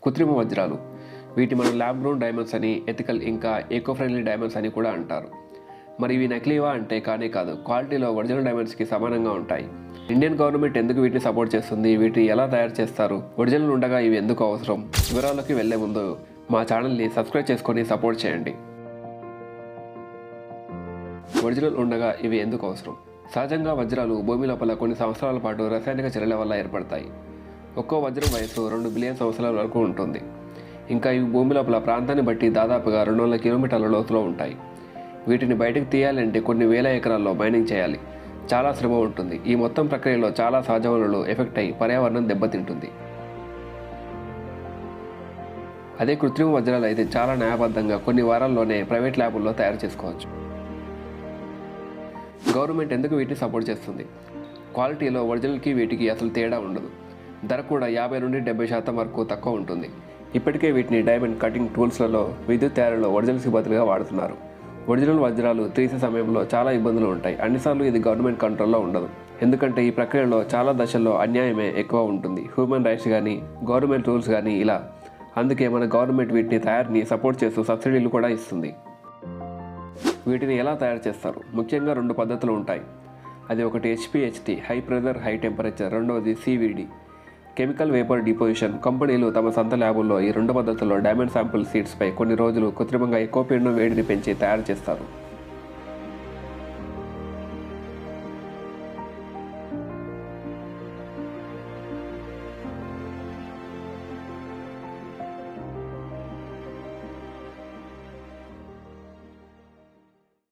కృత్రిమ వజ్రాలు. వీటి మనం ల్యాబ్ గ్రోన్ డైమండ్స్ అని, ఎథికల్ ఇంకా ఎకో ఫ్రెండ్లీ డైమండ్స్ అని కూడా అంటారు. మరి ఇవి నకిలీవా అంటే కానే కాదు, క్వాలిటీలో ఒరిజినల్ డైమండ్స్కి సమానంగా ఉంటాయి. ఇండియన్ గవర్నమెంట్ ఎందుకు వీటిని సపోర్ట్ చేస్తుంది, వీటిని ఎలా తయారు చేస్తారు, ఒరిజినల్ ఉండగా ఇవి ఎందుకు అవసరం, వివరాల్లోకి వెళ్లే ముందు మా ఛానల్ని సబ్స్క్రైబ్ చేసుకొని సపోర్ట్ చేయండి. ఒరిజినల్ ఉండగా ఇవి ఎందుకు అవసరం? సహజంగా వజ్రాలు భూమి లోపల కొన్ని సంవత్సరాల పాటు రసాయనిక చర్యల వల్ల ఏర్పడతాయి. ఒక్కో వజ్రం వయసు 2 బిలియన్ సంవత్సరాల వరకు ఉంటుంది. ఇంకా ఇవి భూమి లోపల ప్రాంతాన్ని బట్టి దాదాపుగా 200 కిలోమీటర్ల లోతులో ఉంటాయి. వీటిని బయటకు తీయాలంటే కొన్ని వేల ఎకరాల్లో మైనింగ్ చేయాలి. చాలా శ్రమ ఉంటుంది. ఈ మొత్తం ప్రక్రియలో చాలా సహజ వనరులు ఎఫెక్ట్ అయి పర్యావరణం దెబ్బతింటుంది. అదే కృత్రిమ వజ్రాలు అయితే చాలా న్యాయబద్ధంగా కొన్ని వారాల్లోనే ప్రైవేట్ ల్యాబుల్లో తయారు చేసుకోవచ్చు. గవర్నమెంట్ ఎందుకు వీటిని సపోర్ట్ చేస్తుంది? క్వాలిటీలో ఒరిజినల్కి వీటికి అసలు తేడా ఉండదు. ధర కూడా 50 నుండి 70% వరకు తక్కువ ఉంటుంది. ఇప్పటికే వీటిని డైమండ్ కటింగ్ టూల్స్లలో, విద్యుత్ తయారీలో ఒరిజినల్స్కి బదులుగా వాడుతున్నారు. ఒరిజినల్ వజ్రాలు తీసే సమయంలో చాలా ఇబ్బందులు ఉంటాయి. అన్నిసార్లు ఇది గవర్నమెంట్ కంట్రోల్లో ఉండదు. ఎందుకంటే ఈ ప్రక్రియలో చాలా దశల్లో అన్యాయమే ఎక్కువ ఉంటుంది. హ్యూమన్ రైట్స్ కానీ, గవర్నమెంట్ రూల్స్ కానీ ఇలా. అందుకే మన గవర్నమెంట్ వీటిని తయారీని సపోర్ట్ చేస్తూ సబ్సిడీలు కూడా ఇస్తుంది. వీటిని ఎలా తయారు చేస్తారు? ముఖ్యంగా 2 పద్ధతులు ఉంటాయి. అది ఒకటి HPHT, high pressure high temperature. రెండవది CVD, కెమికల్ వేపర్ డిపోజిషన్. కంపెనీలు తమ సొంత ల్యాబుల్లో ఈ 2 పద్ధతుల్లో డైమండ్ శాంపుల్ సీడ్స్పై కొన్ని రోజులు కృత్రిమంగా ఎక్కువ పీడనం వేడిని పెంచి తయారు చేస్తారు.